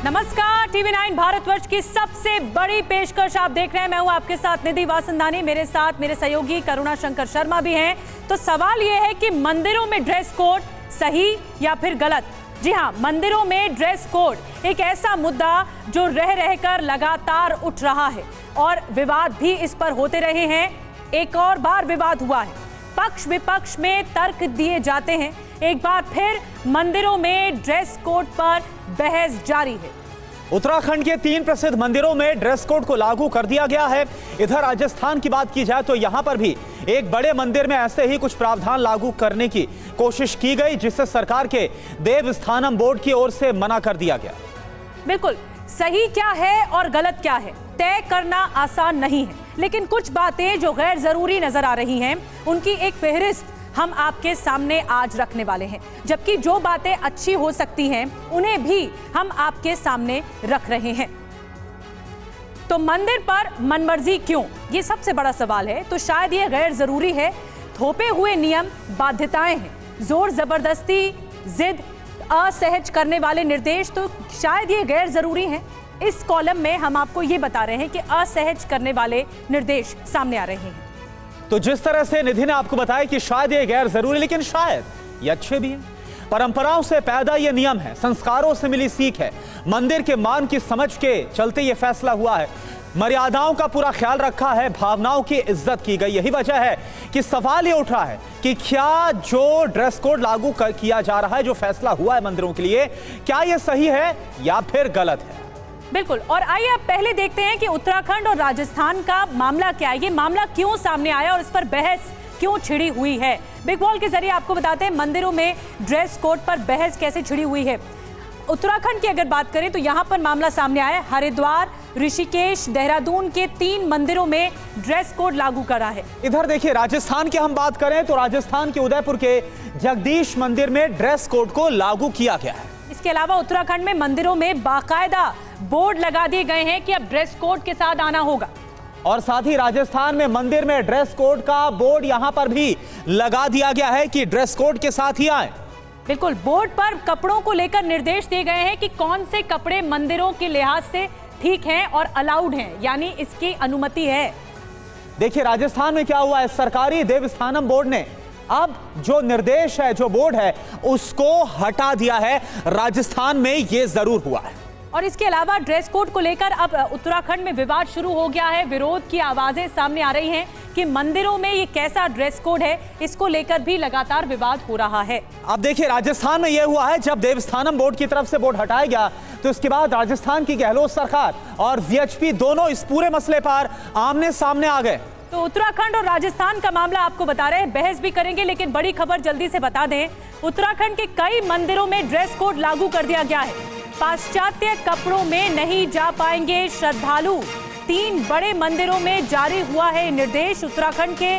नमस्कार, TV9 भारतवर्ष की सबसे बड़ी पेशकश आप देख रहे हैं। मैं हूं आपके साथ निधि वासंदानी, मेरे साथ मेरे सहयोगी करुणा शंकर शर्मा भी हैं। तो सवाल यह है कि मंदिरों में ड्रेस कोड सही या फिर गलत? जी हां, मंदिरों में ड्रेस कोड एक ऐसा मुद्दा जो रह रहकर लगातार उठ रहा है और विवाद भी इस पर होते रहे हैं। एक और बार विवाद हुआ है, पक्ष विपक्ष में तर्क दिए जाते हैं। एक बार फिर मंदिरों में ड्रेस कोड पर बहस जारी है। उत्तराखंड के 3 प्रसिद्ध मंदिरों में ड्रेस कोड को लागू कर दिया गया है। इधर राजस्थान की बात की जाए तो यहां पर भी एक बड़े मंदिर में ऐसे ही कुछ प्रावधान लागू करने की कोशिश की गई, जिससे सरकार के देवस्थानम बोर्ड की ओर से मना कर दिया गया। बिल्कुल सही क्या है और गलत क्या है तय करना आसान नहीं है, लेकिन कुछ बातें जो गैर जरूरी नजर आ रही हैं उनकी एक फहरिस्त हम आपके सामने आज रखने वाले हैं, जबकि जो बातें अच्छी हो सकती हैं उन्हें भी हम आपके सामने रख रहे हैं। तो मंदिर पर मनमर्जी क्यों, ये सबसे बड़ा सवाल है। तो शायद ये गैर जरूरी है, थोपे हुए नियम बाध्यताएं हैं, जोर जबरदस्ती, जिद, असहज करने वाले निर्देश, तो शायद ये गैर जरूरी हैं। इस कॉलम में हम आपको ये बता रहे हैं कि असहज करने वाले निर्देश सामने आ रहे हैं। तो जिस तरह से निधि ने आपको बताया कि शायद ये गैर जरूरी, लेकिन शायद ये अच्छे भी हैं। परंपराओं से पैदा ये नियम है, संस्कारों से मिली सीख है, मंदिर के मान की समझ के चलते ये फैसला हुआ है। मर्यादाओं का पूरा ख्याल रखा है, भावनाओं की इज्जत की गई। यही वजह है कि सवाल ये उठ रहा है कि क्या जो ड्रेस कोड लागू किया जा रहा है, जो फैसला हुआ है मंदिरों के लिए, क्या ये सही है या फिर गलत है। बिल्कुल, और आइए अब पहले देखते हैं कि उत्तराखंड और राजस्थान का मामला क्या है, ये मामला क्यों सामने आया और इस पर बहस क्यों छिड़ी हुई है। बिग बॉल के जरिए आपको बताते हैं मंदिरों में ड्रेस कोड पर बहस कैसे छिड़ी हुई है। उत्तराखंड की अगर बात करें तो यहाँ पर मामला सामने आया है। हरिद्वार, ऋषिकेश, देहरादून के 3 मंदिरों में ड्रेस कोड लागू करा है। इधर देखिए, राजस्थान की हम बात करें तो राजस्थान के उदयपुर के जगदीश मंदिर में ड्रेस कोड को लागू किया गया है। इसके अलावा उत्तराखंड में मंदिरों में बाकायदा बोर्ड लगा दिए गए हैं कि अब ड्रेस कोड के साथ आना होगा। और साथ ही राजस्थान में मंदिर में ड्रेस कोड का बोर्ड यहां पर भी लगा दिया गया है कि ड्रेस कोड के साथ ही आए। बिल्कुल, बोर्ड पर कपड़ों को लेकर निर्देश दिए गए हैं कि कौन से कपड़े मंदिरों के लिहाज से ठीक हैं और अलाउड हैं, यानी इसकी अनुमति है। देखिए राजस्थान में क्या हुआ है, सरकारी देवस्थानम बोर्ड ने अब जो निर्देश है, जो बोर्ड है, उसको हटा दिया है। राजस्थान में यह जरूर हुआ है। और इसके अलावा ड्रेस कोड को लेकर अब उत्तराखंड में विवाद शुरू हो गया है। विरोध की आवाजें सामने आ रही हैं कि मंदिरों में ये कैसा ड्रेस कोड है, इसको लेकर भी लगातार विवाद हो रहा है। अब देखिए राजस्थान में यह हुआ है, जब देवस्थानम बोर्ड की तरफ से बोर्ड हटाया गया तो इसके बाद राजस्थान की गहलोत सरकार और वीएचपी दोनों इस पूरे मसले पर आमने सामने आ गए। तो उत्तराखंड और राजस्थान का मामला आपको बता रहे हैं, बहस भी करेंगे, लेकिन बड़ी खबर जल्दी से बता दें। उत्तराखंड के कई मंदिरों में ड्रेस कोड लागू कर दिया गया है। पाश्चात्य कपड़ों में नहीं जा पाएंगे श्रद्धालु। 3 बड़े मंदिरों में जारी हुआ है निर्देश। उत्तराखंड के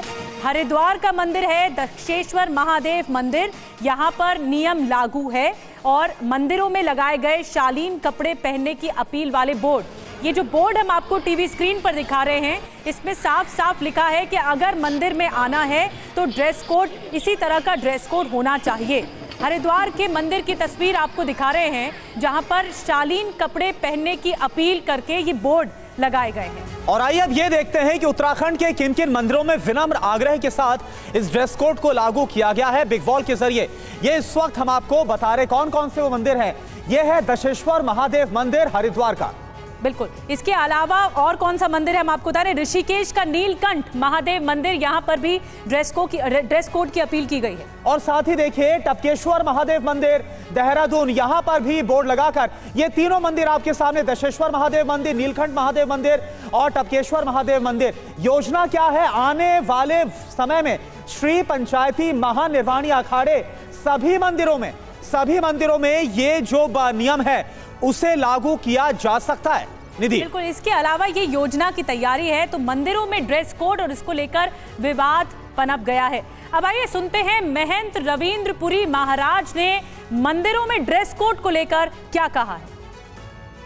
हरिद्वार का मंदिर है दक्षेश्वर महादेव मंदिर, यहाँ पर नियम लागू है और मंदिरों में लगाए गए शालीन कपड़े पहनने की अपील वाले बोर्ड, ये जो बोर्ड हम आपको टीवी स्क्रीन पर दिखा रहे हैं, इसमें साफ साफ लिखा है कि अगर मंदिर में आना है तो ड्रेस कोड, इसी तरह का ड्रेस कोड होना चाहिए। हरिद्वार के मंदिर की तस्वीर आपको दिखा रहे हैं, जहां पर शालीन कपड़े पहनने की अपील करके ये बोर्ड लगाए गए हैं। और आइए अब ये देखते हैं कि उत्तराखंड के किन किन मंदिरों में विनम्र आग्रह के साथ इस ड्रेस कोड को लागू किया गया है। बिग बॉल के जरिए ये इस वक्त हम आपको बता रहे कौन कौन से वो मंदिर हैं। ये है दक्षेश्वर महादेव मंदिर हरिद्वार का। बिल्कुल, इसके अलावा और कौन सा मंदिर है हम आपको बता रहे हैं, ऋषिकेश का नीलकंठ महादेव मंदिर, यहाँ पर भी ड्रेस कोड की अपील की गई है। और साथ ही देखिए टपकेश्वर महादेव मंदिर देहरादून, यहाँ पर भी बोर्ड लगाकर ये तीनों मंदिर आपके सामने, दक्षेश्वर महादेव मंदिर, नीलकंठ महादेव मंदिर और टपकेश्वर महादेव मंदिर। योजना क्या है, आने वाले समय में श्री पंचायती महानिर्वाणी अखाड़े सभी मंदिरों में ये जो नियम है उसे लागू किया जा सकता है। निधि, बिल्कुल, इसके अलावा ये योजना की तैयारी है, तो मंदिरों में ड्रेस कोड और इसको लेकर विवाद पनप गया है। अब आइए सुनते हैं महंत रविंद्रपुरी महाराज ने मंदिरों में ड्रेस कोड को लेकर क्या कहा है।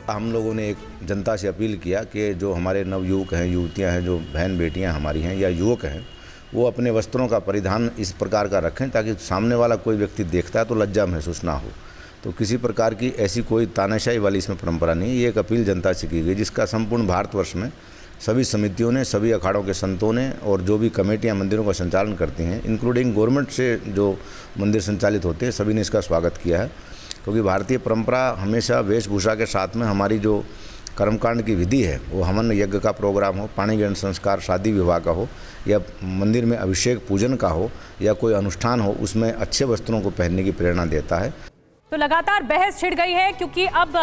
हम लोगों ने एक जनता से अपील किया कि जो हमारे नवयुवक हैं, युवतियां हैं, जो बहन बेटियां हमारी हैं या युवक हैं, वो अपने वस्त्रों का परिधान इस प्रकार का रखें ताकि सामने वाला कोई व्यक्ति देखता है तो लज्जा महसूस ना हो। तो किसी प्रकार की ऐसी कोई तानाशाही वाली इसमें परंपरा नहीं है। ये एक अपील जनता से की गई जिसका संपूर्ण भारतवर्ष में सभी समितियों ने, सभी अखाड़ों के संतों ने और जो भी कमेटियां मंदिरों का संचालन करती हैं, इंक्लूडिंग गवर्नमेंट से जो मंदिर संचालित होते हैं, सभी ने इसका स्वागत किया है। क्योंकि भारतीय परंपरा हमेशा वेशभूषा के साथ में हमारी जो कर्मकांड की विधि है, वो हवन यज्ञ का प्रोग्राम हो, पाणी ग्रहण संस्कार शादी विवाह का हो, या मंदिर में अभिषेक पूजन का हो, या कोई अनुष्ठान हो, उसमें अच्छे वस्त्रों को पहनने की प्रेरणा देता है। तो लगातार बहस छिड़ गई है क्योंकि अब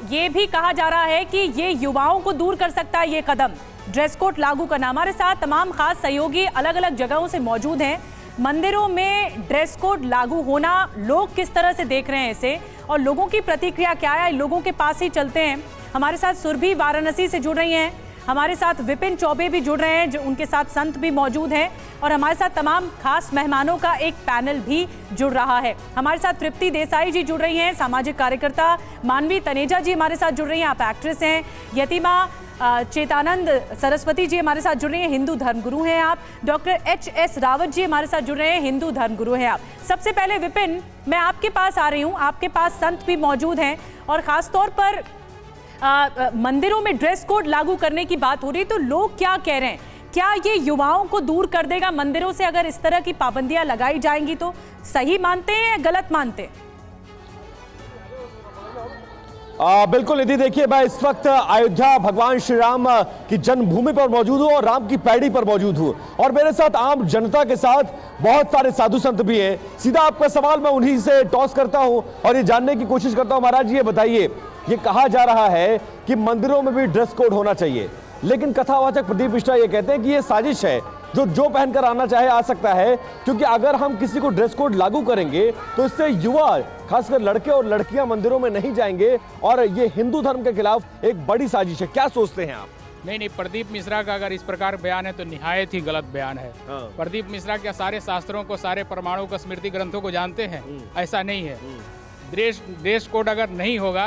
ये भी कहा जा रहा है कि ये युवाओं को दूर कर सकता है ये कदम, ड्रेस कोड लागू करना। हमारे साथ तमाम खास सहयोगी अलग अलग जगहों से मौजूद हैं। मंदिरों में ड्रेस कोड लागू होना लोग किस तरह से देख रहे हैं इसे, और लोगों की प्रतिक्रिया क्या है, लोगों के पास ही चलते हैं। हमारे साथ सुरभि वाराणसी से जुड़ रही हैं, हमारे साथ विपिन चौबे भी जुड़ रहे हैं, जो उनके साथ संत भी मौजूद हैं, और हमारे साथ तमाम खास मेहमानों का एक पैनल भी जुड़ रहा है। हमारे साथ तृप्ति देसाई जी जुड़ रही हैं, सामाजिक कार्यकर्ता मानवी तनेजा जी हमारे साथ जुड़ रही हैं, आप एक्ट्रेस हैं। यतिमा चेतानंद सरस्वती जी हमारे साथ जुड़ रही हैं, हिंदू धर्मगुरु हैं आप। Doctor HS. रावत जी हमारे साथ जुड़ रहे हैं, हिंदू धर्मगुरु हैं आप। सबसे पहले विपिन, मैं आपके पास आ रही हूँ, आपके पास संत भी मौजूद हैं, और खास तौर पर मंदिरों में ड्रेस कोड लागू करने की बात हो रही है, तो लोग क्या कह रहे हैं? क्या ये युवाओं को दूर कर देगा मंदिरों से अगर इस तरह की पाबंदियां लगाई जाएंगी? तो सही मानते हैं या गलत मानते हैं? बिल्कुल निधि, देखिए मैं इस वक्त अयोध्या भगवान श्री राम की जन्मभूमि पर मौजूद हूँ और राम की पैड़ी पर मौजूद हूँ, और मेरे साथ आम जनता के साथ बहुत सारे साधु संत भी हैं। सीधा आपका सवाल मैं उन्हीं से टॉस करता हूँ और ये जानने की कोशिश करता हूँ। महाराज जी ये बताइए, ये कहा जा रहा है कि मंदिरों में भी ड्रेस कोड होना चाहिए, लेकिन कथावाचक प्रदीप मिश्रा ये कहते हैं कि ये साजिश है, जो पहनकर आना चाहे आ सकता है, क्योंकि अगर हम किसी को ड्रेस कोड लागू करेंगे तो इससे युवा, खासकर लड़के और लड़कियां मंदिरों में नहीं जाएंगे, और ये हिंदू धर्म के खिलाफ एक बड़ी साजिश है। क्या सोचते हैं आप? नहीं, प्रदीप मिश्रा का अगर इस प्रकार बयान है तो निहायत ही गलत बयान है। प्रदीप मिश्रा क्या सारे शास्त्रों को, सारे प्रमाणों को, स्मृति ग्रंथों को जानते हैं? ऐसा नहीं है। ड्रेस कोड अगर नहीं होगा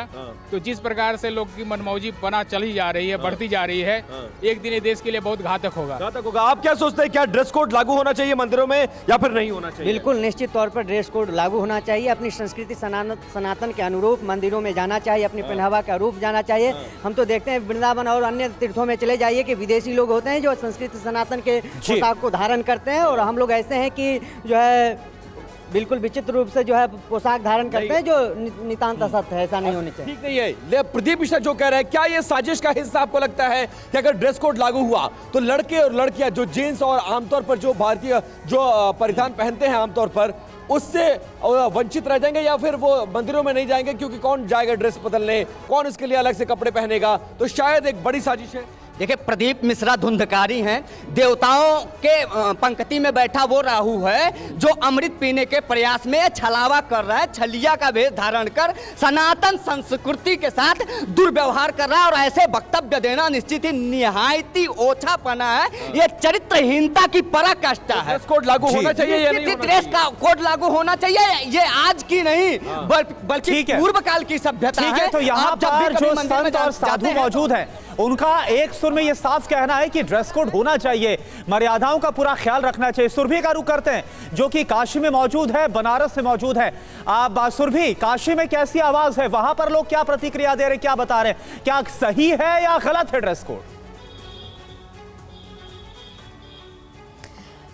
तो जिस प्रकार से लोग की मनमौजी बना चली जा रही है, बढ़ती जा रही है, एक दिन ये देश के लिए बहुत घातक होगा। आप क्या सोचते हैं, क्या ड्रेस कोड लागू होना चाहिए मंदिरों में या फिर नहीं होना चाहिए? बिल्कुल निश्चित तौर पर ड्रेस कोड लागू होना चाहिए। अपनी संस्कृति सनातन के अनुरूप मंदिरों में जाना चाहिए, अपनी पहनावा का रूप जाना चाहिए। हम तो देखते हैं वृंदावन और अन्य तीर्थों में चले जाइए कि विदेशी लोग होते हैं जो संस्कृति सनातन के पोशाक को धारण करते हैं, और हम लोग ऐसे हैं कि जो है बिल्कुल विचित्र रूप से जो है पोशाक धारण करते हैं, जो नितांत असत्य है, ऐसा नहीं होनी चाहिए। ठीक नहीं है। प्रदीप मिश्रा जो कह रहे हैं, क्या ये साजिश का हिस्सा आपको लगता है कि अगर ड्रेस कोड लागू हुआ तो लड़के और लड़कियां जो जीन्स और आमतौर पर जो भारतीय जो परिधान पहनते हैं आमतौर पर, उससे वंचित रह जाएंगे, या फिर वो मंदिरों में नहीं जाएंगे क्योंकि कौन जाएगा ड्रेस बदलने, कौन इसके लिए अलग से कपड़े पहनेगा? तो शायद एक बड़ी साजिश है। देखिए, प्रदीप मिश्रा धुंधकारी हैं। देवताओं के पंक्ति में बैठा वो राहु है जो अमृत पीने के प्रयास में छलावा कर रहा है, छलिया का भेष धारण कर सनातन संस्कृति के साथ दुर्व्यवहार कर रहा है, और ऐसे वक्तव्य देना निश्चित ही निहायत ही ओछापना है। ये चरित्रहीनता की पराकाष्ठा है। ड्रेस कोड लागू होना चाहिए या नहीं? ड्रेस का कोड लागू होना चाहिए। ये आज की नहीं बल्कि पूर्व काल की सभ्यता है। तो यहाँ पर जो संत और साधु मौजूद हैं, उनका एक सुर में ये साफ कहना है कि ड्रेस कोड होना चाहिए, मर्यादाओं का पूरा ख्याल रखना चाहिए। सुरभि का रुख करते हैं, जो कि काशी में मौजूद है, बनारस में मौजूद है। आप सुरभि, काशी में कैसी आवाज है, वहां पर लोग क्या प्रतिक्रिया दे रहे हैं, क्या बता रहे हैं, क्या सही है या गलत है ड्रेस कोड?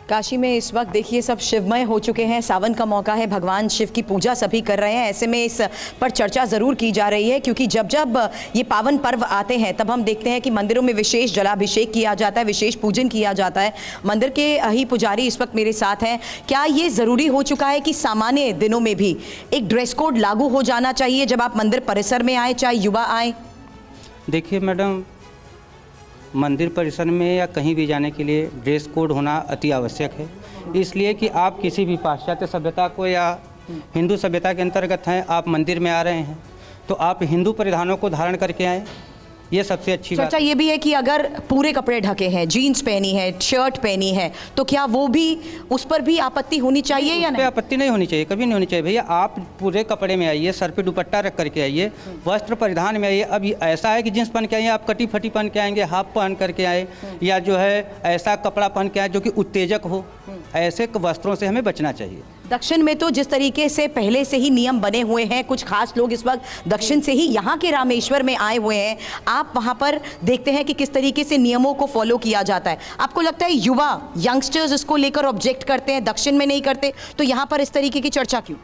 काशी में इस वक्त देखिए सब शिवमय हो चुके हैं, सावन का मौका है, भगवान शिव की पूजा सभी कर रहे हैं। ऐसे में इस पर चर्चा ज़रूर की जा रही है, क्योंकि जब जब ये पावन पर्व आते हैं तब हम देखते हैं कि मंदिरों में विशेष जलाभिषेक किया जाता है, विशेष पूजन किया जाता है। मंदिर के ही पुजारी इस वक्त मेरे साथ हैं। क्या ये ज़रूरी हो चुका है कि सामान्य दिनों में भी एक ड्रेस कोड लागू हो जाना चाहिए जब आप मंदिर परिसर में आए, चाहे युवा आए? देखिए मैडम, मंदिर परिसर में या कहीं भी जाने के लिए ड्रेस कोड होना अति आवश्यक है, इसलिए कि आप किसी भी पाश्चात्य सभ्यता को या हिंदू सभ्यता के अंतर्गत हैं, आप मंदिर में आ रहे हैं तो आप हिंदू परिधानों को धारण करके आएँ, ये सबसे अच्छी बात। चर्चा ये भी है कि अगर पूरे कपड़े ढके हैं, जीन्स पहनी है, शर्ट पहनी है, तो क्या वो भी, उस पर भी आपत्ति होनी चाहिए या नहीं? आपत्ति नहीं होनी चाहिए, कभी नहीं होनी चाहिए भैया। आप पूरे कपड़े में आइए, सर पे दुपट्टा रख करके आइए, वस्त्र परिधान में आइए। अब ऐसा है कि जींस पहन के आइए, आप कटी फटी पहन के आएंगे, हाफ पहन करके आए, या जो है ऐसा कपड़ा पहन के आए जो कि उत्तेजक हो, ऐसे वस्त्रों से हमें बचना चाहिए। दक्षिण में तो जिस तरीके से पहले से ही नियम बने हुए हैं, कुछ खास लोग इस वक्त दक्षिण से ही यहाँ के रामेश्वर में आए हुए हैं, आप वहाँ पर देखते हैं कि किस तरीके से नियमों को फॉलो किया जाता है। आपको लगता है युवा यंगस्टर्स इसको लेकर ऑब्जेक्ट करते हैं, दक्षिण में नहीं करते, तो यहाँ पर इस तरीके की चर्चा क्यों?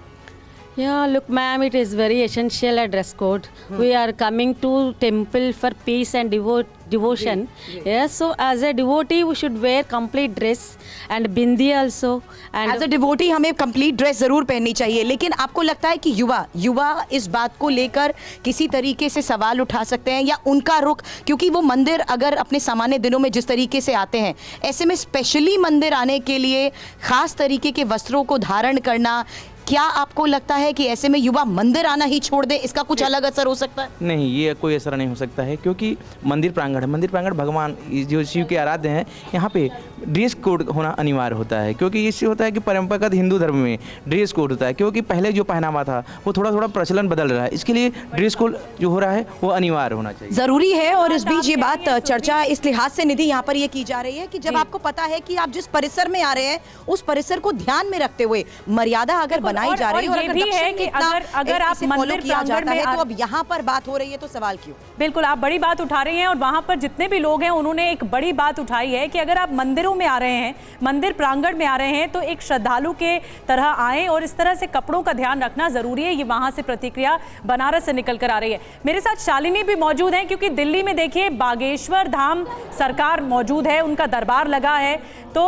Yeah, look, ma'am, it is very essential a dress code. We are coming to temple for peace and devotion. Yes, so as a devotee, we should wear complete dress and bindi also. And as a devotee हमें complete dress जरूर पहननी चाहिए, लेकिन आपको लगता है कि युवा इस बात को लेकर किसी तरीके से सवाल उठा सकते हैं, या उनका रुख, क्योंकि वो मंदिर अगर अपने सामान्य दिनों में जिस तरीके से आते हैं, ऐसे में स्पेशली मंदिर आने के लिए खास तरीके के वस्त्रों को धारण करना, क्या आपको लगता है कि ऐसे में युवा मंदिर आना ही छोड़ दे? इसका कुछ अलग असर हो सकता है? नहीं, ये कोई असर नहीं हो सकता है, क्योंकि मंदिर प्रांगण भगवान जो शिव के आराध्य हैं, यहाँ पे ड्रेस कोड होना अनिवार्य होता है, क्योंकि इससे होता है कि परंपरागत हिंदू धर्म में ड्रेस कोड होता है, क्योंकि पहले जो पहनावा था वो थोड़ा प्रचलन बदल रहा है, इसके लिए ड्रेस कोड जो हो रहा है वो अनिवार्य होना चाहिए, जरूरी है। और इस बीच ये बात चर्चा इस लिहाज से निधि यहाँ पर ये की जा रही है कि जब आपको पता है कि आप जिस परिसर में आ रहे हैं उस परिसर को ध्यान में रखते हुए मर्यादा अगर बनाई जा रही है, और ये भी है कि अगर आप मंदिर प्रांगण में तो अब यहाँ पर बात हो रही है तो सवाल क्यों? बिल्कुल, आप बड़ी बात उठा रहे हैं, और वहां पर जितने भी लोग हैं उन्होंने एक बड़ी बात उठाई है कि अगर आप मंदिरों में आ रहे हैं, मंदिर प्रांगण में आ रहे हैं, तो एक श्रद्धालु के तरह आएं, और इस तरह से कपड़ों का ध्यान रखना जरूरी है। ये वहां से प्रतिक्रिया बनारस से निकल कर आ रही है। मेरे साथ शालिनी भी मौजूद है, क्योंकि दिल्ली में देखिए बागेश्वर धाम सरकार मौजूद है, उनका दरबार लगा है, तो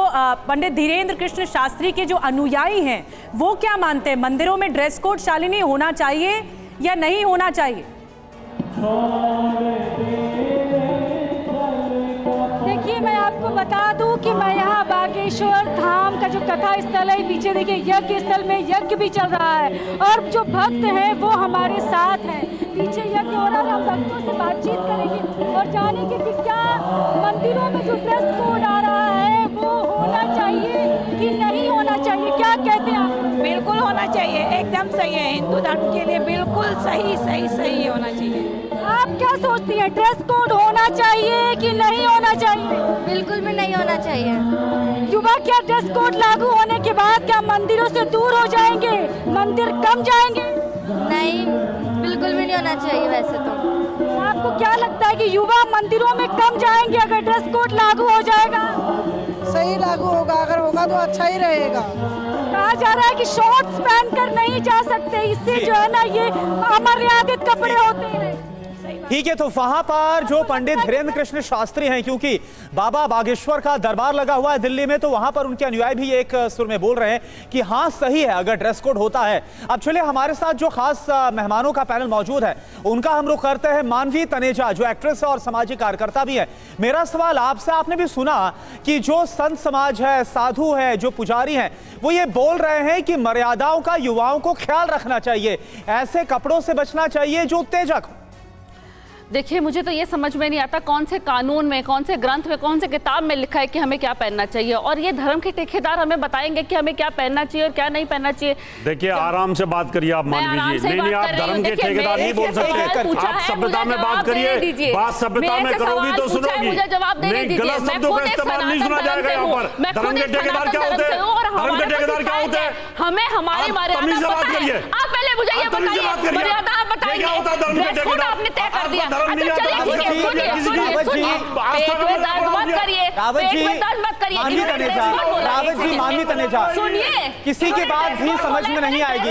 पंडित धीरेन्द्र कृष्ण शास्त्री के जो अनुयायी हैं वो क्या मानते हैं, मंदिरों में ड्रेस कोड शालिनी होना चाहिए या नहीं होना चाहिए? देखिए, मैं आपको बता दूं कि मैं यहाँ बागेश्वर धाम का जो कथा स्थल है, पीछे देखिए यज्ञ स्थल में यज्ञ भी चल रहा है, और जो भक्त हैं वो हमारे साथ हैं। पीछे यज्ञ हो रहा है, हम भक्तों से बातचीत करेंगे और जानेंगे कि क्या मंदिरों में जो ड्रेस कोड आ रहा है वो होना चाहिए कि नहीं होना चाहिए। क्या कहते हैं आप? बिल्कुल होना चाहिए, एकदम सही है, हिंदू धर्म के लिए बिल्कुल सही होना चाहिए। आप क्या सोचती हैं, ड्रेस कोड होना चाहिए कि नहीं होना चाहिए? बिल्कुल भी नहीं होना चाहिए। युवा क्या ड्रेस कोड लागू होने के बाद क्या मंदिरों से दूर हो जाएंगे, मंदिर कम जाएंगे? नहीं, बिल्कुल भी नहीं होना चाहिए। वैसे तो आपको क्या लगता है कि युवा मंदिरों में कम जाएंगे अगर ड्रेस कोड लागू हो जाएगा? सही लागू होगा, अगर होगा तो अच्छा ही रहेगा। कहा जा रहा है कि शॉर्ट्स पहनकर नहीं जा सकते, इससे जो है ना ये अमर्यादित कपड़े होते हैं। ठीक है, तो वहां पर जो पंडित धीरेन्द्र कृष्ण शास्त्री हैं, क्योंकि बाबा बागेश्वर का दरबार लगा हुआ है दिल्ली में, तो वहां पर उनके अनुयायी भी एक सुर में बोल रहे हैं कि हाँ सही है अगर ड्रेस कोड होता है। अब चलिए हमारे साथ जो खास मेहमानों का पैनल मौजूद है उनका हम रुख करते हैं। मानवी तनेजा जो एक्ट्रेस और सामाजिक कार्यकर्ता भी है। मेरा सवाल आपसे, आपने भी सुना कि जो संत समाज है, साधु है, जो पुजारी हैं, वो ये बोल रहे हैं कि मर्यादाओं का युवाओं को ख्याल रखना चाहिए, ऐसे कपड़ों से बचना चाहिए जो उत्तेजक हो। देखिए, मुझे तो ये समझ में नहीं आता कौन से कानून में, कौन से ग्रंथ में, कौन से किताब में लिखा है कि हमें क्या पहनना चाहिए, और ये धर्म के ठेकेदार हमें बताएंगे कि हमें क्या पहनना चाहिए और क्या नहीं पहनना चाहिए। देखिए, आराम से बात करिए आप मानवी जी। नहीं, आप धर्म के ठेकेदार नहीं बोल सकते, आप सभ्यता में बात करिए, बात सभ्यता में करोगी तो सुनोगी। मुझे जवाब देने दीजिए। गलत शब्दों का इस्तेमाल नहीं सुना जाएगा यहाँ पर। धर्म के ठेकेदार क्या होते हैं? धर्म के ठेकेदार क्या होते हैं? हमें हमारी मर्यादा पता है। आप पहले मुझे ये बताइए, मर्यादा आप बताइए। ड्रेस कोड आपने तय कर दिया। अच्छा चलिए, रावत जी, मानवी तनेजा, सुनिए, किसी की बात भी समझ में नहीं आएगी।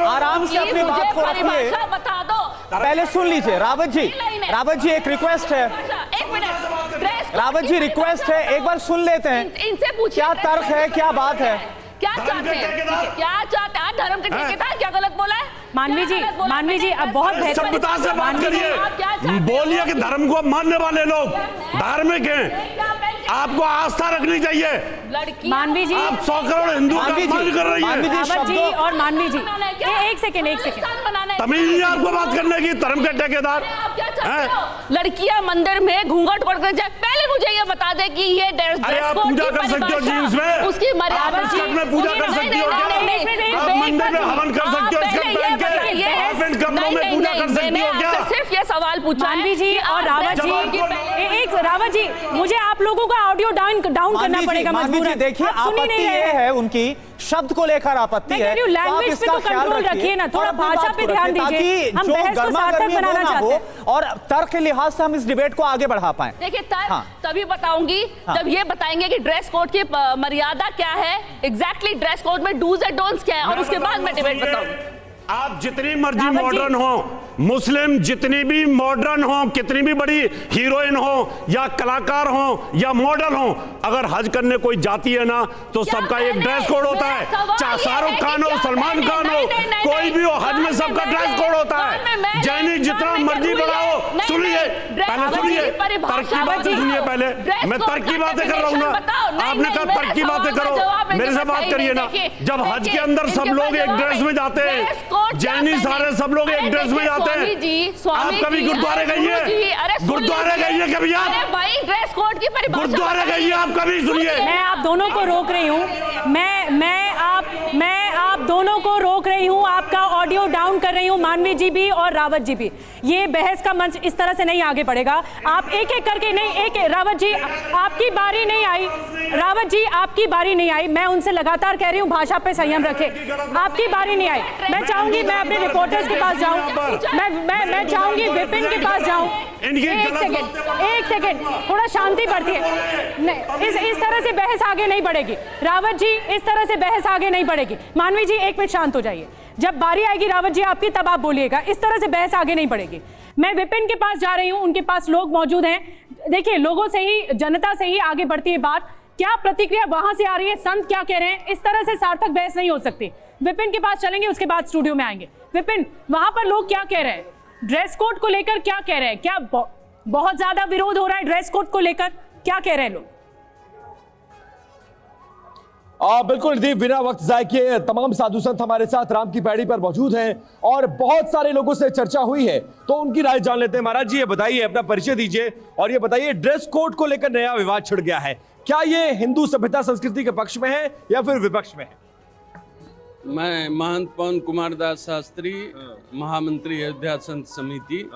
आराम से अपनी बात को रखिए, बता दो। पहले सुन लीजिए। रावत जी एक रिक्वेस्ट है, रावत जी रिक्वेस्ट है, एक बार सुन लेते हैं। इनसे पूछिए क्या तर्क है, क्या बात है, क्या चाहते हैं? धर्म के ठेकेदार क्या गलत बोला है? मानवी जी अब बहुत सभ्यता से बात करिए, बोलिए कि धर्म को मानने वाले लोग धार्मिक हैं, आपको आस्था रखनी चाहिए। मानवी जी, आप 100 करोड़ हिंदू का अपमान कर रही हैं। रावत जी और मानवी जी, एक सेकंड तमीज नहीं आपको बात करने की, धर्म के ठेकेदार। लड़कियां मंदिर में घूंघट ओढ़ कर जाए, पहले मुझे ये बता दे कि ये ड्रेस कोड पूजा कर सकती हो जीन्स में, उसकी मर्यादा में पूजा कर सकती हो, आप मंदिर में हवन कर सकती हो, मंदिरों में पूजा कर सकती हो क्या? सिर्फ ये सवाल पूछा है मानवी जी और रावत जी, एक रावत जी, मुझे आप लोगों का ऑडियो डाउन करना पड़ेगा। मानवी जी देखिए, आपत्ति ये है उनकी शब्द को लेकर आपत्ति है, लैंग्वेज पे तो कंट्रोल रखिए ना, थोड़ा भाषा पे ध्यान दीजिए, हम बहस को सार्थक बनाना चाहते हैं और तर्क के लिहाज से हम इस डिबेट को आगे बढ़ा पाए। देखिए तर्क तभी बताऊंगी जब ये बताएंगे कि ड्रेस कोड की मर्यादा क्या है, एग्जैक्टली ड्रेस कोड में डूज एंड डोंट्स क्या है, और उसके बाद मैं डिबेट बताऊंगी। आप जितनी मर्जी मॉडर्न हो, मुस्लिम जितनी भी मॉडर्न हो, कितनी भी बड़ी हीरोइन हो या कलाकार हो या मॉडल हो, अगर हज करने कोई जाती है ना तो सबका एक ड्रेस कोड होता है। चाहे शाहरुख खान हो, सलमान खान हो, कोई भी हो, हज में सबका ड्रेस कोड होता है। जैनिक जितना मर्जी बढ़ाओ, सुनिए पहले, सुनिए तर्क की बातें सुनिए पहले, मैं तर्क की बातें कर रहा हूँ ना, आपने कहा तर्क की बातें करो, मेरे से बात करिए ना। जब हज के अंदर सब लोग एक ड्रेस में जाते हैं, जैनी सारे सब लोग एक ड्रेस में जाते हैं, आप कभी गुरुद्वारे गई है? गुरुद्वारे गई है कभी आप? भाई ड्रेस कोड की परिभाषा गुरुद्वारे गई है आप कभी? सुनिए, मैं आप दोनों को रोक रही हूँ, मैं आप दोनों को रोक रही हूँ, आपका ऑडियो डाउन कर रही हूँ, मानवी जी भी और रावत जी भी। ये बहस का मंच इस तरह से नहीं आगे बढ़ेगा। आप एक एक करके नहीं, रावत जी आपकी बारी नहीं आई, रावत जी आपकी बारी नहीं आई, मैं उनसे लगातार कह रही हूँ भाषा पे संयम रखें, आपकी बारी नहीं आई। मैं चाहूंगी मैं अपने रिपोर्टर्स के पास जाऊं, मैं चाहूंगी विपिन के पास जाऊं। एक सेकेंड, थोड़ा शांति बढ़ती है, इस तरह से बहस आगे नहीं बढ़ेगी। रावत जी इस तरह से बहस आगे नहीं बढ़ेगी। मानवी जी एक मिनट शांत हो जाइए, जब बारी आएगी रावत जी आपकी तब आप बोलिएगा, इस तरह से बहस आगे नहीं बढ़ेगी। मैं विपिन के पास जा रही हूं, उनके पास लोग मौजूद हैं। देखिए, लोगों से ही, जनता से ही आगे बढ़ती है बात। क्या प्रतिक्रिया वहां से आ रही है, संत क्या कह रहे हैं? इस तरह से सार्थक बहस नहीं हो सकती। विपिन के पास चलेंगे, उसके बाद स्टूडियो में आएंगे। विपिन, वहां पर लोग क्या कह रहे हैं, ड्रेस कोड को लेकर क्या कह रहे हैं? क्या बहुत ज्यादा विरोध हो रहा है ड्रेस कोड को लेकर? क्या कह रहे हैं लोग? बिल्कुल दीप, बिना वक्त जाए किए तमाम साधु संत हमारे साथ राम की पैड़ी पर मौजूद हैं और बहुत सारे लोगों से चर्चा हुई है, तो उनकी राय जान लेते हैं। महाराज जी ये बताइए, अपना परिचय दीजिए और ये बताइए, ड्रेस कोड को लेकर नया विवाद छिड़ गया है, क्या ये हिंदू सभ्यता संस्कृति के पक्ष में है या फिर विपक्ष में है? मैं महंत पवन कुमार दास शास्त्री, महामंत्री अयोध्या संत समिति।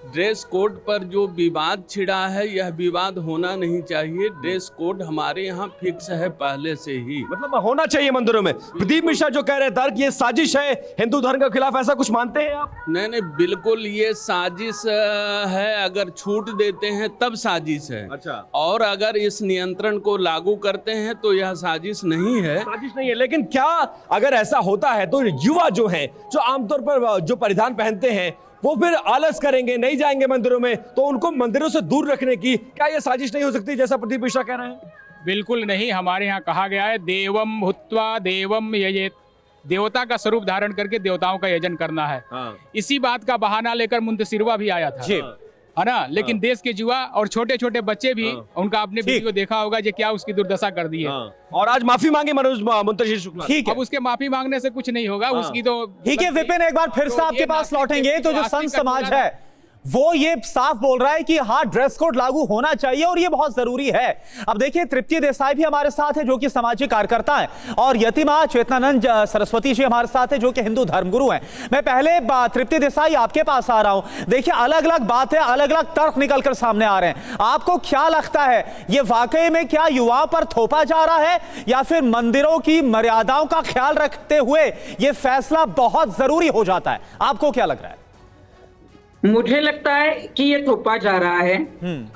ड्रेस कोड पर जो विवाद छिड़ा है, यह विवाद होना नहीं चाहिए। ड्रेस कोड हमारे यहाँ फिक्स है पहले से ही, मतलब होना चाहिए मंदिरों में। प्रदीप मिश्रा जो कह रहे हैं तर्क, ये साजिश है हिंदू धर्म के खिलाफ, ऐसा कुछ मानते हैं आप? नहीं, बिल्कुल ये साजिश है। अगर छूट देते हैं तब साजिश है। अच्छा। और अगर इस नियंत्रण को लागू करते हैं तो यह साजिश नहीं है। साजिश नहीं है, लेकिन क्या अगर ऐसा होता है तो युवा जो है, जो आमतौर पर जो परिधान पहनते हैं, वो फिर आलस करेंगे, नहीं जाएंगे मंदिरों में, तो उनको मंदिरों से दूर रखने की क्या ये साजिश नहीं हो सकती, जैसा प्रदीप मिश्रा कह रहे हैं? बिल्कुल नहीं। हमारे यहाँ कहा गया है देवम भूत्वा देवम यजेत, देवता का स्वरूप धारण करके देवताओं का यजन करना है। इसी बात का बहाना लेकर मुंतसिरवा भी आया था, है ना। लेकिन देश के युवा और छोटे छोटे बच्चे भी, उनका आपने वीडियो देखा होगा, जो क्या उसकी दुर्दशा कर दी है। और आज माफी मांगी मनोज मुंतशिर शुक्ला। ठीक है, अब उसके माफी मांगने से कुछ नहीं होगा, उसकी तो ठीक है। विपिन, एक बार फिर से आपके पास लौटेंगे, तो जो संत समाज है वो ये साफ बोल रहा है कि हाँ, ड्रेस कोड लागू होना चाहिए और ये बहुत जरूरी है। अब देखिए, तृप्ति देसाई भी हमारे साथ है जो कि सामाजिक कार्यकर्ता है, और यतिमा चेतनानंद सरस्वती जी हमारे साथ है जो कि हिंदू धर्मगुरु हैं। मैं पहले तृप्ति देसाई आपके पास आ रहा हूं। देखिए, अलग अलग बातें, अलग अलग तर्क निकलकर सामने आ रहे हैं। आपको क्या लगता है, ये वाकई में क्या युवाओं पर थोपा जा रहा है, या फिर मंदिरों की मर्यादाओं का ख्याल रखते हुए ये फैसला बहुत जरूरी हो जाता है? आपको क्या लग रहा है? मुझे लगता है कि ये थोपा जा रहा है।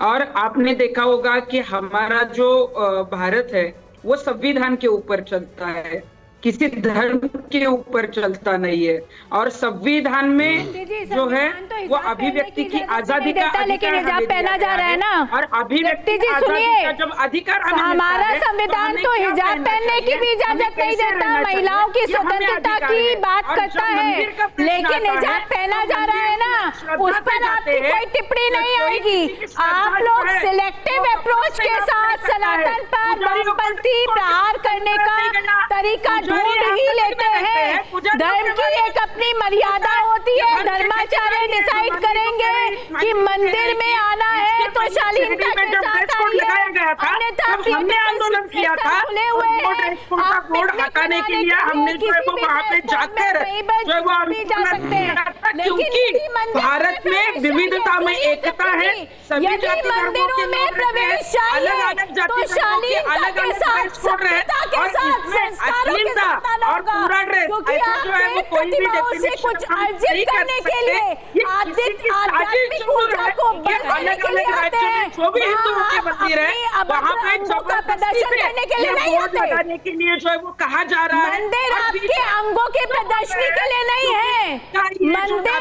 और आपने देखा होगा कि हमारा जो भारत है वो संविधान के ऊपर चलता है, किसी धर्म के ऊपर चलता नहीं है। और संविधान में जो है वो अभिव्यक्ति की आजादी का अधिकार, लेकिन हिजाब पहना जा रहा है ना। और अभिव्यक्ति की आजादी का जब अधिकार हमारा संविधान तो हिजाब पहनने की भी इजाजत नहीं देता, महिलाओं की स्वतंत्रता की बात करता है, लेकिन हिजाब पहना जा रहा है ना, उस पर आपकी कोई टिप्पणी नहीं आएगी। आप लोग सिलेक्टिव अप्रोच के साथ सनातन पर वामपंथी प्रहार करने का तरीका ढूंढ ही लेते हैं। धर्म की एक अपनी मर्यादा होती है, धर्माचार्य डिसाइड करेंगे कि मंदिर में आना है तो शालीनता के साथ आइए, अन्यथा हमने आंदोलन किया था, खुले हुए हैं। का बोर्ड हटाने के लिए हमने जो है वो वहाँ पे जाकर जो है वो आंदोलन किया था, क्योंकि भारत में विविधता में एकता है। सभी जाति धर्मों के लोग रहते हैं, अलग अलग जाति धर्मों के अलग अलग ड्रेस कोड रहे और इसमें अश्लीलता और पूरा ड्रेस ऐसा जो है वो कोई भी डेफिनेशन हम नहीं कर सकते। ये किसी की साजिश जो है ये अलग अलग राज्यों में जो भी हिंदुओं के मंदिर है वहाँ पे जबरदस्ती से ये बोर्ड लगाने के लिए जो है वो कहा जा रहा है। मंदिर आपके अंगों के प्रदर्शनी के लिए नहीं है, मंदिर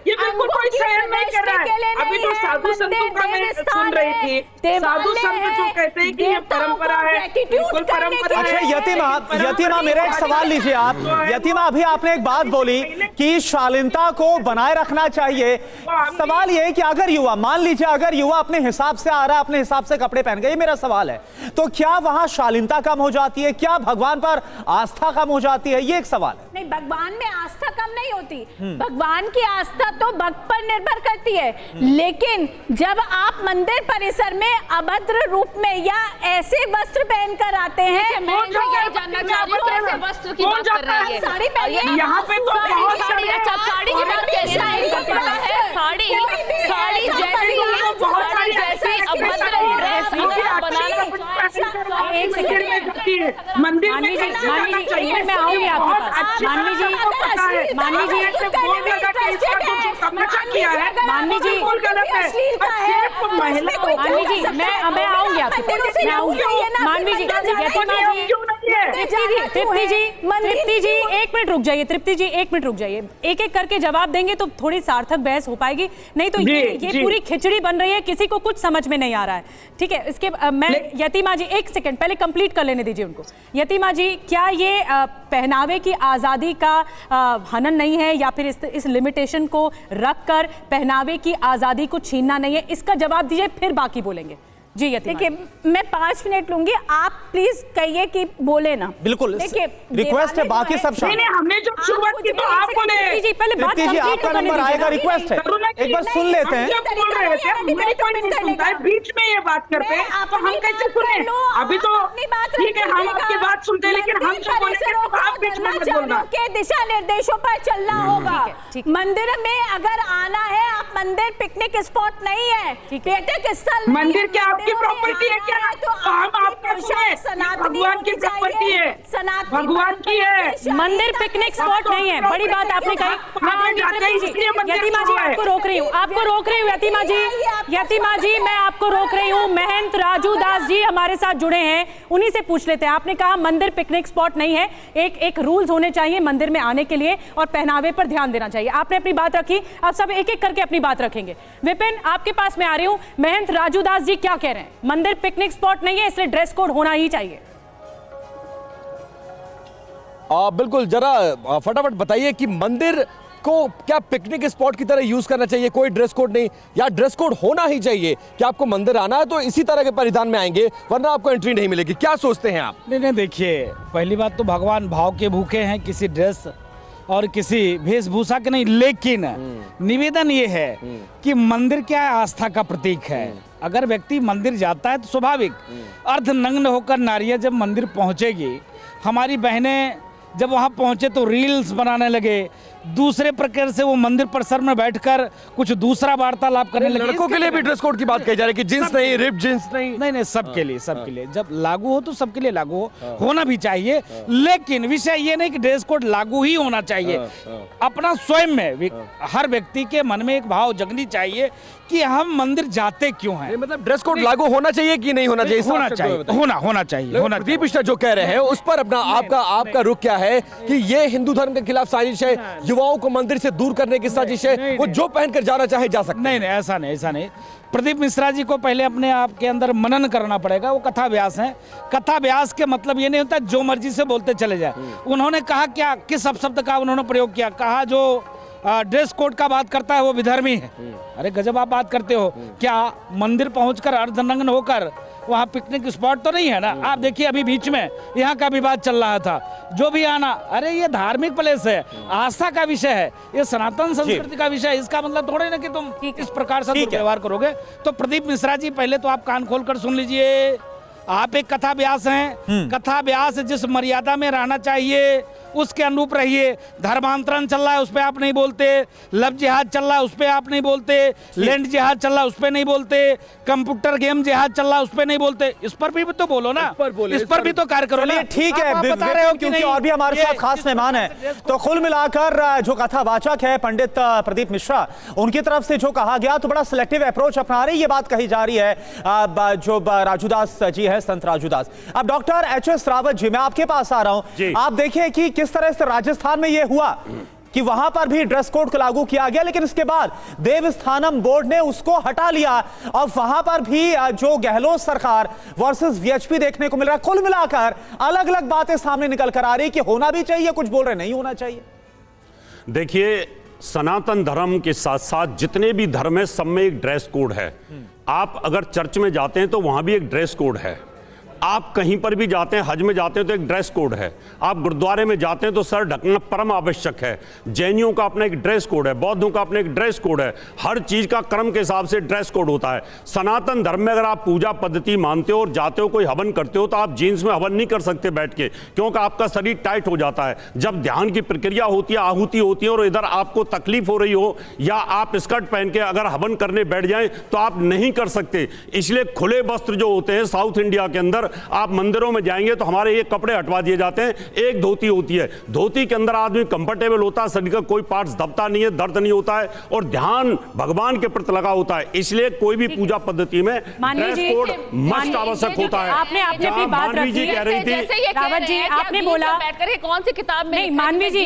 ये बिल्कुल कोई सहन नहीं कर रहा है। अभी तो साधु संतों का मैं सुन रही थी, साधु संत जो कहते हैं कि ये परंपरा है, बिल्कुल परंपरा है। अच्छा यतीमा मेरा एक सवाल लीजिए आप। यतीमा, अभी आपने एक बात बोली कि शालीनता को बनाए रखना चाहिए। सवाल ये है कि अगर युवा, मान लीजिए अगर युवा अपने हिसाब से आ रहा है, अपने हिसाब से कपड़े पहन गए, ये मेरा सवाल है, तो क्या वहां शालीनता कम हो जाती है? क्या भगवान पर आस्था कम हो जाती है? ये एक सवाल है। नहीं, भगवान में आस्था कम नहीं होती। भगवान की आस्था तो भक्त पर निर्भर करती है, लेकिन जब आप मंदिर परिसर में अभद्र रूप में या ऐसे वस्त्र पहनकर आते हैं, मैं यही जानना चाह रही हूँ कैसे वस्त्र की बात कर रही है। साड़ी पहनिए, यहाँ पे तो बहुत साड़ी, अच्छा साड़ी की बात कैसे है? साड़ी जैसी अभद्र ड्रेस बनाना एक सेकंड में जाती है मंदिर में मैं आऊंगी आपके पास। मानवी जी किया है, मानवी जी मैं आऊंगी आपके पास। मानवी जी, तृप्ति जी एक मिनट रुक जाइए। तृप्ति जी एक मिनट रुक जाइए, एक एक करके जवाब देंगे तो थोड़ी सार्थक बहस हो पाएगी, नहीं तो ये पूरी खिचड़ी बन रही है, किसी को कुछ समझ में नहीं आ रहा है। ठीक है, इसके मैं यतीमा जी एक सेकंड पहले कंप्लीट कर लेने दीजिए उनको। यतीमा जी, क्या ये पहनावे की आजादी का हनन नहीं है, या फिर इस लिमिटेशन को रखकर पहनावे की आजादी को छीनना नहीं है? इसका जवाब दीजिए, फिर बाकी बोलेंगे। जी यतीमा, देखिए मैं 5 मिनट लूंगी, आप प्लीज कहिए कि बोले ना। बिल्कुल, रिक्वेस्ट है, बाकी सब शामिल। हमने जो शुरुआत की तो आप बोले। जी पहले बात आपका नंबर आएगा, रिक्वेस्ट है एक बार सुन लेते हैं। बीच में ये बात करते हैं तो हम कैसे सुने? अभी तो ठीक है, हम आपकी बात सुनते हैं, लेकिन हम जो बोलेंगे तो आप बीच में मत बोलना। के दिशा निर्देशों पर चलना होगा। मंदिर में अगर आना है, आप मंदिर पिकनिक स्पॉट नहीं है, पर्यटक स्थल। मंदिर क्या आपकी प्रॉपर्टी है क्या? तो हम आपका सुने, भगवान की प्रॉपर्टी है, भगवान की है। मंदिर पिकनिक स्पॉट नहीं है, बड़ी बात आपने कही। यतीमा जी आपको रोक रही हूँ, यतीमा जी मैं आपको रोक रही हूँ। महंत राजू दास जी हमारे साथ जुड़े हैं, उन्हीं से पूछ लेते हैं। आपने कहा मंदिर पिकनिक स्पॉट नहीं है, एक रूल्स होने चाहिए मंदिर में आने के लिए और पहनावे पर ध्यान देना चाहिए। आपने अपनी बात रखी, आप सब एक एक करके अपनी बात रखेंगे। विपिन, आपके पास मैं आ रही हूँ। महंत राजू दास जी क्या कह रहे हैं? मंदिर पिकनिक स्पॉट नहीं है, इसलिए ड्रेस कोड होना ही चाहिए। बिल्कुल, जरा फटाफट बताइए कि मंदिर को क्या पिकनिक स्पॉट की तरह यूज करना चाहिए? कोई ड्रेस कोड नहीं, या ड्रेस कोड होना ही चाहिए कि आपको मंदिर आना है तो इसी तरह के परिधान में आएंगे, वरना आपको एंट्री नहीं मिलेगी? क्या सोचते हैं आप? नहीं, देखिए, पहली बात तो भगवान भाव के भूखे हैं, किसी ड्रेस और किसी वेशभूषा के नहीं। लेकिन निवेदन ये है कि मंदिर क्या है? आस्था का प्रतीक है। अगर व्यक्ति मंदिर जाता है तो स्वाभाविक अर्धनग्न होकर नारियां जब मंदिर पहुंचेगी, हमारी बहनें जब वहां पहुंचे तो रील्स बनाने लगे, दूसरे प्रकार से वो मंदिर परिसर में बैठकर कुछ दूसरा वार्तालाप करने लगे। लड़कों के लिए भी ड्रेस कोड की बात कही जा रही है कि जींस नहीं, रिप जींस नहीं। नहीं, सबके लिए, सबके लिए जब लागू हो तो सबके लिए लागू हो, होना भी चाहिए। लेकिन विषय ये नहीं कि ड्रेस कोड लागू ही होना चाहिए। अपना स्वयं में हर व्यक्ति के मन में एक भाव जगनी चाहिए कि हम मंदिर जाते क्यों हैं। मतलब ड्रेस कोड लागू होना चाहिए कि नहीं होना चाहिए? होना चाहिए, होना चाहिए। प्रदीप मिश्रा जो कह रहे हैं उस पर अपना आपका रुख क्या है कि ये हिंदू धर्म के खिलाफ साजिश है, युवाओं को मंदिर से दूर करने की साजिश है, वो जो पहनकर जाना चाहे जा सकता है? नहीं, ऐसा नहीं। प्रदीप मिश्रा जी को पहले अपने आप के अंदर मनन करना पड़ेगा। वो कथा व्यास हैं। कथा व्यास के मतलब ये नहीं होता जो मर्जी से बोलते चले जाए। उन्होंने कहा क्या, किस अपशब्द का उन्होंने प्रयोग किया? कहा जो ड्रेस कोड का बात करता है वो विधर्मी है। अरे गजब आप बात करते हो। क्या मंदिर पहुंचकर अर्धनग्न होकर वहाँ पिकनिक स्पॉट तो नहीं है ना? आप देखिए, अभी बीच में यहाँ का विवाद चल रहा था, जो भी आना, अरे ये धार्मिक प्लेस है, आस्था का विषय है, ये सनातन संस्कृति का विषय है। इसका मतलब थोड़े ना कि तुम इस प्रकार से व्यवहार करोगे। तो प्रदीप मिश्रा जी, पहले तो आप कान खोलकर सुन लीजिए आप एक कथा व्यास हैं, कथा व्यास जिस मर्यादा में रहना चाहिए उसके अनुरूप रहिए। धर्मांतरण चल रहा है उस पर आप नहीं बोलते, लव जिहाद चल रहा है उस पर आप नहीं बोलते, लैंड जिहाद चल रहा है उस पर नहीं बोलते, कंप्यूटर गेम जिहाद चल रहा है उस पर नहीं बोलते। इस पर भी तो बोलो ना, इस पर भी तो कार्य करो ना। ठीक है, बता रहे हो क्योंकि और भी हमारे साथ खास मेहमान है। तो कुल मिलाकर जो कथावाचक है पंडित प्रदीप मिश्रा, उनकी तरफ से जो कहा गया तो बड़ा सिलेक्टिव अप्रोच अपना रही ये बात कही जा रही है जो राजूदास जी है, संत राजूदास। अब डॉक्टर एच.एस. रावत जी, मैं आपके पास आ रहा हूं। आप देखिए कि किस तरह से राजस्थान में यह हुआ कि वहां पर भी ड्रेस कोड को लागू किया गया, लेकिन इसके बाद देवस्थानम बोर्ड ने उसको हटा लिया और वहां पर भी जो गहलोत सरकार वर्सेस वीएचपी देखने को मिल रहा है। कुल मिलाकर अलग अलग बातें सामने निकल कर आ रही कि होना भी चाहिए, कुछ बोल रहे नहीं होना चाहिए। देखिए, सनातन धर्म के साथ साथ जितने भी धर्म है सब में एक ड्रेस कोड है। आप अगर चर्च में जाते हैं तो वहां भी एक ड्रेस कोड है, आप कहीं पर भी जाते हैं, हज में जाते हैं तो एक ड्रेस कोड है, आप गुरुद्वारे में जाते हैं तो सर ढकना परम आवश्यक है। जैनियों का अपना एक ड्रेस कोड है, बौद्धों का अपना एक ड्रेस कोड है, हर चीज का क्रम के हिसाब से ड्रेस कोड होता है। सनातन धर्म में अगर आप पूजा पद्धति मानते हो और जाते हो कोई हवन करते हो तो आप जीन्स में हवन नहीं कर सकते बैठ के, क्योंकि आपका शरीर टाइट हो जाता है। जब ध्यान की प्रक्रिया होती है, आहुति होती है और इधर आपको तकलीफ हो रही हो या आप स्कर्ट पहन के अगर हवन करने बैठ जाएं तो आप नहीं कर सकते। इसलिए खुले वस्त्र जो होते हैं साउथ इंडिया के अंदर, आप मंदिरों में जाएंगे तो हमारे ये कपड़े हटवा दिए जाते हैं, एक धोती होती है, धोती के अंदर आदमी कंफर्टेबल होता है, शरीर का कोई पार्ट्स दबता नहीं है, दर्द नहीं होता है और ध्यान भगवान के प्रति लगा होता है। इसलिए कोई भी पूजा पद्धति में ड्रेस कोड मस्ट आवश्यक होता है। आपने अपनी बात रखी, कह रही थी रावत जी, आपने बोला बैठकर कौन सी किताब में नहीं। मानवी जी,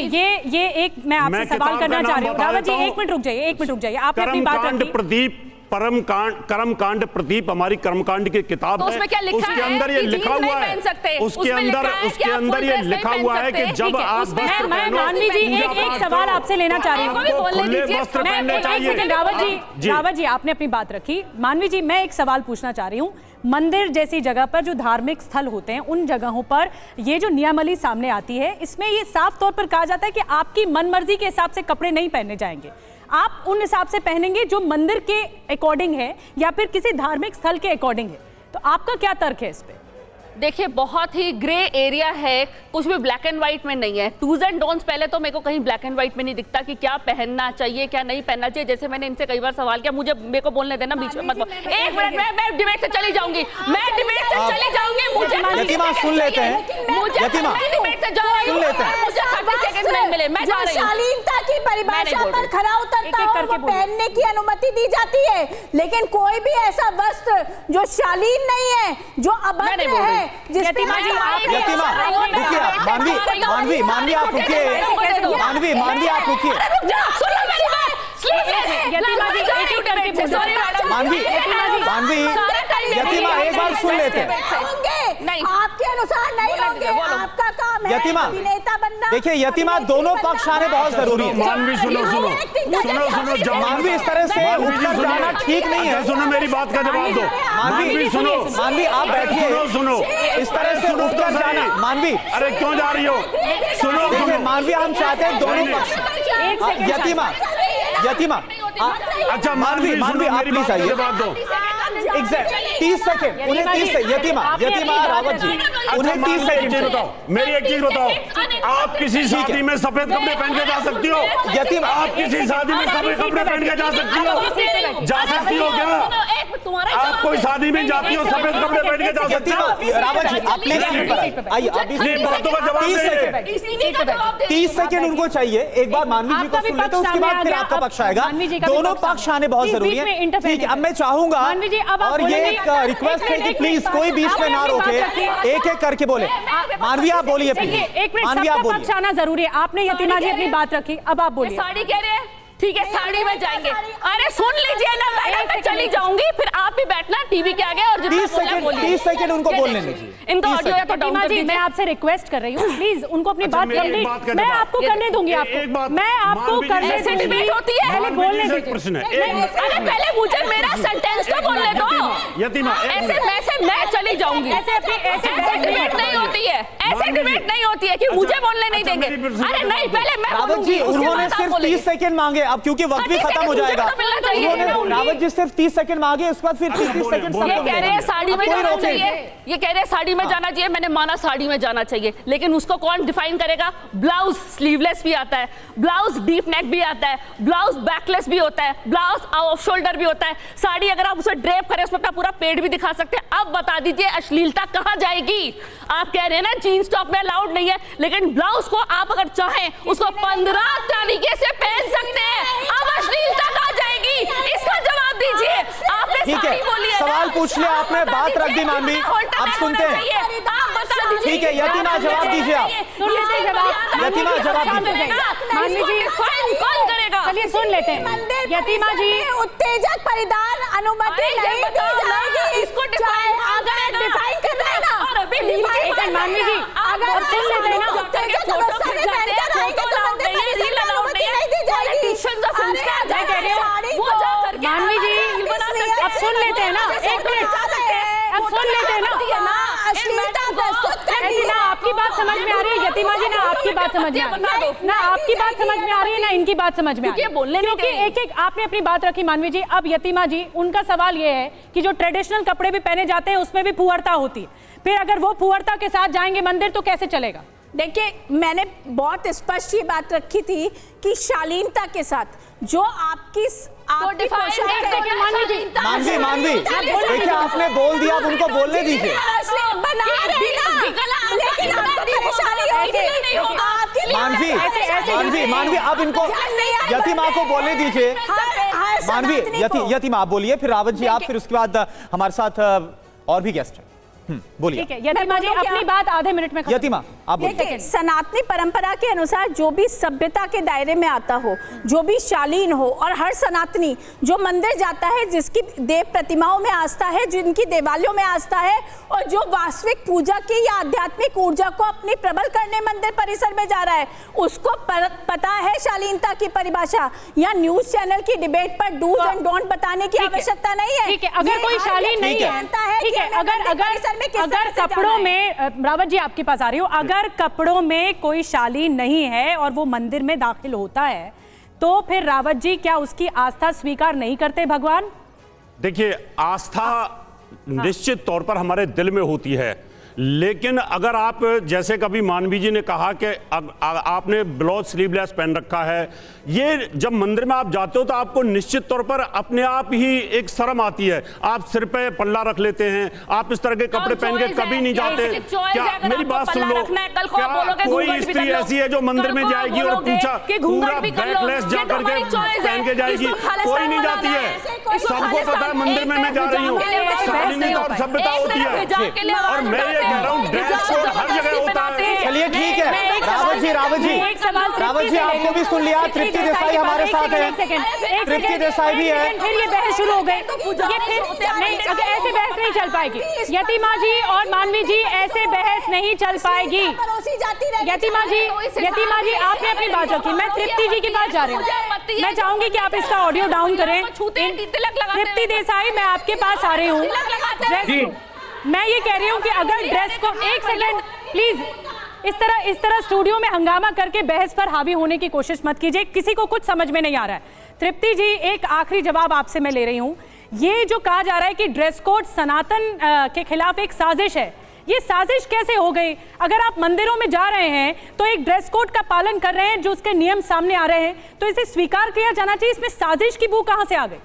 ये एक मैं आपसे सवाल करना चाह रही हूँ। रावत जी, एक मिनट रुक जाइए, आपने अपनी बात रखी। प्रदीप कर्मकांड प्रदीप हमारी कर्मकांड की किताब है, उसके अंदर ये लिखा हुआ है, उसके अंदर ये लिखा हुआ है कि जब आप मानवी जी, एक सवाल आपसे लेना चाह रही हूँ। रावत जी, आपने अपनी बात रखी। मानवी जी, मैं एक सवाल पूछना चाह रही हूँ। मंदिर जैसी जगह पर जो धार्मिक स्थल होते हैं उन जगहों पर ये जो नियमावली सामने आती है, इसमें ये साफ तौर पर कहा जाता है कि आपकी मनमर्जी के हिसाब से कपड़े नहीं पहने जाएंगे, आप उन हिसाब से पहनेंगे जो मंदिर के अकॉर्डिंग है या फिर किसी धार्मिक स्थल के अकॉर्डिंग है। तो आपका क्या तर्क है इस पे? देखिए, बहुत ही ग्रे एरिया है, कुछ भी ब्लैक एंड व्हाइट में नहीं है। डूज एंड डोंट्स पहले तो मेरे को कहीं ब्लैक एंड व्हाइट में नहीं दिखता कि क्या पहनना चाहिए क्या नहीं पहनना चाहिए। जैसे मैंने इनसे कई बार सवाल किया, मेरे को बोलने देना, बीच में मत बोल। एक मिनट, मैं डिबेट से चली जाऊंगी, मुझे सुन लेते हैं, मैं जा रही हूं। शालीनता की परिभाषा पर खरा उतरता हो वो पहनने की अनुमति दी जाती है, लेकिन कोई भी ऐसा वस्त्र जो शालीन नहीं है, जो अभद्र है, यतिमा मानवी आप रुकिए, यतिमा एक बार सुन लेते हैं। आपके अनुसार नहीं होंगे, आपका काम है अभिनेता बनना। देखिए यतिमा, दोनों पक्ष आने बहुत जरूरी है। मानवी सुनो, मानवी इस तरह से उत्तर जाना ठीक नहीं है। सुनो, मेरी बात का जवाब दो। मानवी आप बैठिए, सुनो, इस तरह से उत्तर जाना। मानवी, अरे क्यों जा रही हो? सुनो मानवी, हम चाहते हैं दोनों पक्ष। यतिमा अच्छा, मानवी आप प्लीज आइए। 30 सेकंड, उन्हें 30 सेकंड। यतिमा रावत जी, उन्हें 30 सेकंड बताओ। मेरी एक चीज बताओ, आप किसी शादी में सफेद कपड़े पहन के जा सकती हो? यतिमा, आप किसी शादी में सफेद कपड़े पहन के जा सकती हो? जा सकती हो क्या? आप कोई शादी में जाती हो सफेद कपड़े पहन के जा सकती हो? रावत जी, आप प्लीज आइए, आप इस बातों का जवाब दीजिए। 30 सेकंड उनको चाहिए। एक बार मानवी जी को सुन लेते हैं, उसके बाद फिर आपका पक्ष आएगा। दोनों पक्ष आने बहुत जरूरी है। ठीक है, अब मैं चाहूंगा और ये एक रिक्वेस्ट है कि प्लीज कोई बीच में ना रोके, एक एक करके बोले। मानवी आप बोलिए, एक मिनट, सबका पक्ष आना जरूरी है। आपने यतिमा जी अपनी बात रखी, अब आप बोलिए। साड़ी कह रहे हैं, ठीक है, साड़ी में जाएंगे। अरे सुन लीजिए ना मैडम, मैं चली जाऊंगी, फिर आप भी बैठना टीवी के आगे और 30 सेकंड उनको बोलने दीजिए। इनका ऑडियो या तो डाउन कर दीजिए। मैं आपसे रिक्वेस्ट कर रही हूँ, प्लीज उनको अपनी बात कंप्लीट, मैं आपको करने दूंगी, मैं आपको करने दूंगी। डिबेट होती है, पहले बोलने दीजिए। अरे पहले मुझे मेरा सेंटेंस तो बोलने दो। ऐसे मैं चली जाऊंगी। ऐसे डिबेट नहीं होती है, ऐसे डिबेट नहीं होती है कि मुझे बोलने नहीं देंगे। अरे नहीं, पहले मैं बोलूंगी, उन्होंने सिर्फ 30 सेकंड मांगे। अब क्योंकि वक्त भी खत्म हो जाएगा, उन्होंने रावत जी सिर्फ 30 सेकंड मांगे, उसके बाद फिर 30 सेकंड ये कह रहे हैं साड़ी में जाना चाहिए, ये कह रहे हैं साड़ी में जाना चाहिए, मैंने माना साड़ी में जाना चाहिए, लेकिन उसको कौन डिफाइन करेगा? ब्लाउज स्लीवलेस भी आता है, ब्लाउज डीप नेक भी आता है, ब्लाउज बैकलेस भी होता है, ब्लाउज ऑफ शोल्डर भी होता है। साड़ी अगर आप उसे ड्रेप करें उसमें अपना पूरा पेट भी दिखा सकते हैं। अब बता दीजिए अश्लीलता कहां जाएगी? आप कह रहे हैं ना जीन्स टॉप में अलाउड नहीं है, लेकिन ब्लाउज को आप अगर चाहें उसको 15 तरीके से पहन सकते हैं। अब अश्लीलता कहां जाएगी? इसका जवाब दीजिए। आपने साड़ी बोली है, सवाल पूछ लिया आपने, बात रख दी मानवी, अब सुनते हैं। ठीक है यतीमा जवाब दीजिए आप, यतीमा जवाब दीजिए। मानवी जी कौन करेगा? चलिए सुन लेते हैं यतीमा जी। उत्तेजक परिधान अनुमति नहीं दी जाएगी, इसको डिफाइन कर रहे हैं ना। मानवी जी अगर सुन लेते हैं ना, मानवी जी अब सुन लेते हैं ना, एक मिनट अब सुन लेते हैं ना। ना आपकी बात समझ में आ रही है यतीमा जी, ना आपकी बात समझ में आ रही है, ना आपकी बात समझ में आ रही है, ना इनकी बात समझ में आ रही है, क्योंकि एक एक आपने अपनी बात रखी मानवी जी। अब यतीमा जी उनका सवाल ये है कि जो ट्रेडिशनल कपड़े भी पहने जाते हैं उसमें भी फुहरता होती है, फिर अगर वो फुहरता के साथ जाएंगे मंदिर तो कैसे चलेगा? देखिए मैंने बहुत स्पष्ट ये बात रखी थी कि शालीनता के साथ जो आपकी मानवी देखिए आपने बोल दिया, अब उनको बोलने दीजिए। मानवी अब इनको यतीमा को बोलने दीजिए। मानवी यतीमा आप बोलिए, फिर रावत जी आप, फिर उसके बाद हमारे साथ और भी गेस्ट हैं। बोलिए। ठीक है यतीमा जी अपनी बात आधे मिनट में यतीमा आप बोलिए। सनातनी परंपरा के अनुसार जो भी सभ्यता के दायरे में आता हो, जो भी शालीन हो, और हर सनातनी जो मंदिर जाता है, जिसकी देव प्रतिमाओं में आस्था है, जिनकी देवालयों में आस्था है, और जो वास्तविक पूजा की या आध्यात्मिक ऊर्जा को अपनी प्रबल करने मंदिर परिसर में जा रहा है, उसको पता है शालीनता की परिभाषा। या न्यूज चैनल की डिबेट पर डूज एंड डोंट बताने की आवश्यकता नहीं है। ठीक है अगर कोई शालीन नहीं है, ठीक है अगर कपड़ों में, रावत जी आपके पास आ रही हूँ, अगर कपड़ों में कोई शालीन नहीं है और वो मंदिर में दाखिल होता है तो फिर रावत जी क्या उसकी आस्था स्वीकार नहीं करते भगवान? देखिए आस्था निश्चित तौर पर हमारे दिल में होती है, लेकिन अगर आप जैसे कभी मानवी जी ने कहा कि आपने ब्लाउज स्लीवलेस पहन रखा है, ये जब मंदिर में आप जाते हो तो आपको निश्चित तौर पर अपने आप ही एक शर्म आती है, आप सिर पे पल्ला रख लेते हैं, आप इस तरह के कपड़े पहन के कभी नहीं जाते। क्या मेरी बात सुन लो, क्या कोई स्त्री ऐसी है जो मंदिर में जाएगी और पूरा बैकलेस जाकर के पहन के जाएगी? कोई नहीं जाती है, सबको पता है मंदिर में मैं जा रही हूँ, शालीनता और सभ्यता होती है, और मैं ये कह रहा हूँ ड्रेस कोड हर जगह होता है। चलिए ठीक है रावत जी आपको भी सुन लिया। तृप्ति देसाई हमारे साथ है, तृप्ति देसाई भी है। फिर ये बहस शुरू हो गई, ऐसे बहस नहीं चल पाएगी यतीमा जी और मानवी जी, ऐसे बहस नहीं चल पाएगी। यतीमा जी आपने अपनी बात रखी, मैं तृप्ति जी के पास जा रही हूँ, मैं चाहूंगी कि आप इसका ऑडियो डाउन करें। तृप्ति देसाई मैं आपके पास आ रही हूँ, मैं ये कह रही हूँ कि अगर ड्रेस को, एक सेकंड प्लीज, इस तरह स्टूडियो में हंगामा करके बहस पर हावी होने की कोशिश मत कीजिए, किसी को कुछ समझ में नहीं आ रहा है। तृप्ति जी एक आखिरी जवाब आपसे मैं ले रही हूँ, ये जो कहा जा रहा है कि ड्रेस कोड सनातन के खिलाफ एक साजिश है, ये साजिश कैसे हो गई? अगर आप मंदिरों में जा रहे हैं तो एक ड्रेस कोड का पालन कर रहे हैं, जो उसके नियम सामने आ रहे हैं, तो इसे स्वीकार किया जाना चाहिए। इसमें साजिश की बू कहां से आ गई?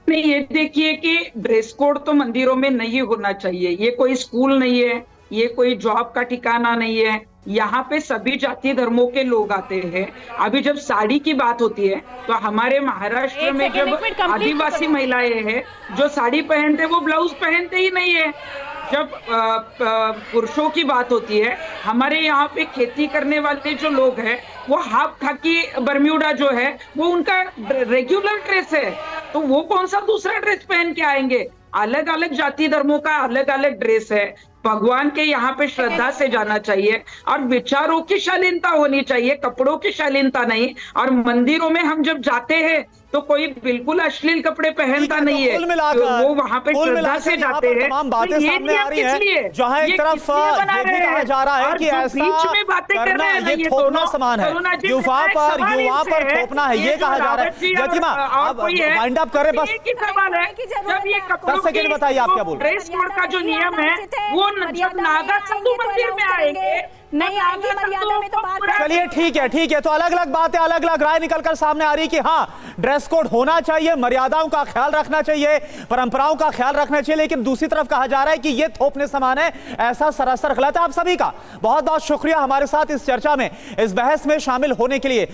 नहीं, ये देखिए कि ड्रेस कोड तो मंदिरों में नहीं होना चाहिए, ये कोई स्कूल नहीं है, ये कोई जॉब का ठिकाना नहीं है, यहाँ पे सभी जाति धर्मों के लोग आते हैं। अभी जब साड़ी की बात होती है तो हमारे महाराष्ट्र में जब आदिवासी महिलाएं हैं जो साड़ी पहनते हैं वो ब्लाउज पहनते ही नहीं है। जब पुरुषों की बात होती है, हमारे यहाँ पे खेती करने वाले जो लोग हैं वो हाफ खाकी बरम्यूडा जो है वो उनका रेगुलर ड्रेस है, तो वो कौन सा दूसरा ड्रेस पहन के आएंगे? अलग अलग जाति धर्मों का अलग अलग ड्रेस है। भगवान के यहाँ पे श्रद्धा से जाना चाहिए और विचारों की शालीनता होनी चाहिए, कपड़ों की शालीनता नहीं। और मंदिरों में हम जब जाते हैं तो कोई बिल्कुल अश्लील कपड़े पहनता नहीं है, कुल मिलाकर वो वहाँ पे कुल श्रद्धा मिलाकर से यहाँ जाते पर हैं। तमाम बातें तो ये सामने आ नियम रही किस लिए? हैं, जहाँ एक ये तरफ किस लिए बना ये भी रहे कहा हैं? जा रहा है और कि जो ऐसा बीच में बातें कर करना रहे हैं ना, ये ये थोपना दोनों, समान है, करुणा जी, युवा मेरा पर सवाल युवा इनसे पर है, थोपना है, ये जो कहा जा रहा रावत जी है। और- जतिमा और अब कोई है, वाइंड अप करें बस। एक ही सवाल है, जब ये कपड़ों 10 सेकंड की बताइए आप क्या बोल रहे हैं। ड्रेस कोड का जो नियम है वो जब नागा साधु मंदिर में आएंगे नहीं आएंगे मर्यादा में तो बात है। चलिए ठीक है तो अलग अलग बातें, अलग अलग राय निकलकर सामने आ रही कि हाँ ड्रेस कोड होना चाहिए, मर्यादाओं का ख्याल रखना चाहिए, परंपराओं का ख्याल रखना चाहिए, लेकिन दूसरी तरफ कहा जा रहा है कि ये थोपने समान है, ऐसा सरासर गलत है। आप सभी का बहुत बहुत शुक्रिया हमारे साथ इस चर्चा में, इस बहस में शामिल होने के लिए।